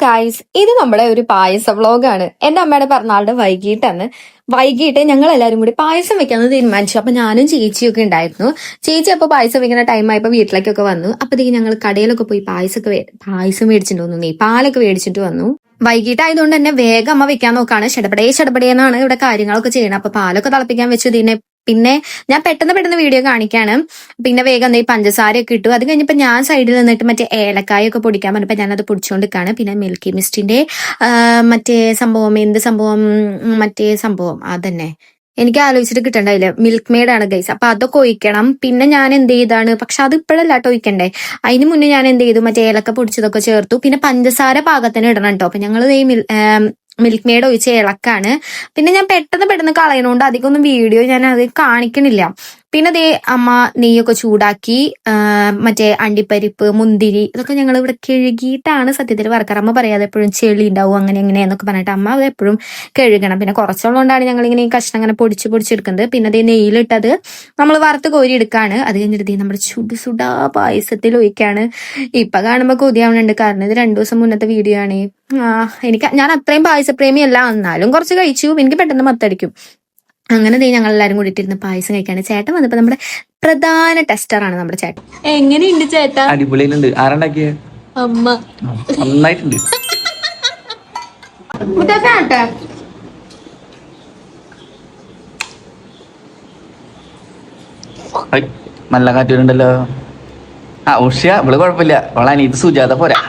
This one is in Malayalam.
ഗായ്സ്, ഇത് നമ്മുടെ ഒരു പായസ വ്ളോഗാണ്. എന്റെ അമ്മയുടെ പിറന്നാളുടെ വൈകിട്ട് ഞങ്ങൾ എല്ലാവരും കൂടി പായസം വെക്കാന്ന് തീരുമാനിച്ചു. അപ്പൊ ഞാനും ചേച്ചിയൊക്കെ ഉണ്ടായിരുന്നു. ചേച്ചി അപ്പൊ പായസം വെക്കുന്ന ടൈം ആയപ്പോ വീട്ടിലേക്കൊക്കെ വന്നു. അപ്പത്തേക്ക് ഞങ്ങൾ കടയിലൊക്കെ പോയി പായസം മേടിച്ചിട്ട് വന്നു, പാലൊക്കെ മേടിച്ചിട്ട് വന്നു. വൈകിട്ടായതുകൊണ്ട് തന്നെ വേഗം അമ്മ വെക്കാൻ നോക്കാണ്. ചെടപടേന്നാണ് ഇവിടെ കാര്യങ്ങളൊക്കെ ചെയ്യണം. അപ്പൊ പാലൊക്കെ തിളപ്പിക്കാൻ വെച്ചു. പിന്നെ ഞാൻ പെട്ടെന്ന് വീഡിയോ കാണിക്കാണ്. പിന്നെ വേഗം ഈ പഞ്ചസാരയൊക്കെ ഇട്ടു. അത് കഴിഞ്ഞപ്പോ ഞാൻ സൈഡിൽ നിന്നിട്ട് മറ്റേ ഏലക്കായൊക്കെ പൊടിക്കാൻ പറഞ്ഞപ്പോ ഞാനത് പൊടിച്ചുകൊണ്ടിരിക്കാണ്. പിന്നെ മിൽക്കി മിസ്റ്റിന്റെ മറ്റേ സംഭവം അതന്നെ എനിക്ക് ആലോചിച്ചിട്ട് കിട്ടണ്ടായില്ല. മിൽക്ക് മെയ്ഡ് ആണ് ഗൈസ്. അപ്പൊ അതൊക്കെ ഒഴിക്കണം. പിന്നെ ഞാൻ എന്ത് ചെയ്താണ്, പക്ഷെ അത് ഇപ്പോഴല്ല കേട്ടോ ഒഴിക്കണ്ടേ. അതിന് മുന്നേ ഞാൻ എന്ത് ചെയ്തു, മറ്റേ ഏലക്ക പൊടിച്ചതൊക്കെ ചേർത്തു. പിന്നെ പഞ്ചസാര പാകത്തിന് ഇടണം കേട്ടോ. അപ്പൊ ഞങ്ങൾ ഈ മിൽക്ക് മെയ്ഡ് ഒഴിച്ച് ഇളക്കാണ്. പിന്നെ ഞാൻ പെട്ടെന്ന് കളയണോണ്ട് അധികം ഒന്നും വീഡിയോ ഞാൻ അത് കാണിക്കണില്ല. പിന്നെ ദേ അമ്മ നെയ്യൊക്കെ ചൂടാക്കി മറ്റേ അണ്ടിപ്പരിപ്പ്, മുന്തിരി ഇതൊക്കെ ഞങ്ങൾ ഇവിടെ കഴുകിയിട്ടാണ് സത്യത്തിൽ വറക്കാറ്. അമ്മ പറയാതെ എപ്പോഴും ചെളി ഉണ്ടാവും അങ്ങനെ എങ്ങനെയെന്നൊക്കെ പറഞ്ഞിട്ട് അമ്മ അത് എപ്പോഴും കഴുകണം. പിന്നെ കുറച്ചുള്ളതുകൊണ്ടാണ് ഞങ്ങൾ ഇങ്ങനെ ഈ കഷ്ണം അങ്ങനെ പൊടിച്ചെടുക്കുന്നത്. പിന്നെ അതേ നെയ്യിലിട്ടത് നമ്മൾ വറുത്ത് കോരി എടുക്കാണ്. അത് കഴിഞ്ഞിട്ട് നമ്മുടെ ചുടുസുടാ പായസത്തിൽ ഒഴിക്കാണ്. ഇപ്പൊ കാണുമ്പോ കൊതിയാവുന്നുണ്ട്, കാരണം ഇത് 2 ദിവസം മുന്നത്തെ വീഡിയോ ആണ്. ഞാൻ അത്രയും പായസപ്രേമിയല്ല, എന്നാലും കുറച്ച് കഴിച്ചു. എനിക്ക് പെട്ടെന്ന് മത്തടിക്കും. അങ്ങനെ ഞങ്ങൾ എല്ലാരും കൂടിയിട്ടിരുന്ന് പായസം കഴിക്കാണ്. ചേട്ടൻ വന്നപ്പോ നമ്മുടെ പ്രധാന ടെസ്റ്ററാണ് നമ്മുടെ ചേട്ടൻ. എങ്ങനെയുണ്ട് ചേട്ടാ? അടിപൊളിയുണ്ട്. ആരുണ്ടാക്കിയ? അമ്മ. നന്നായിട്ടുണ്ട്. നല്ല കാറ്റുണ്ടല്ലോ. ഉഷ്യ ഇവള് കുഴപ്പമില്ല. അവളെ അനീത് സുജാത പോരാ.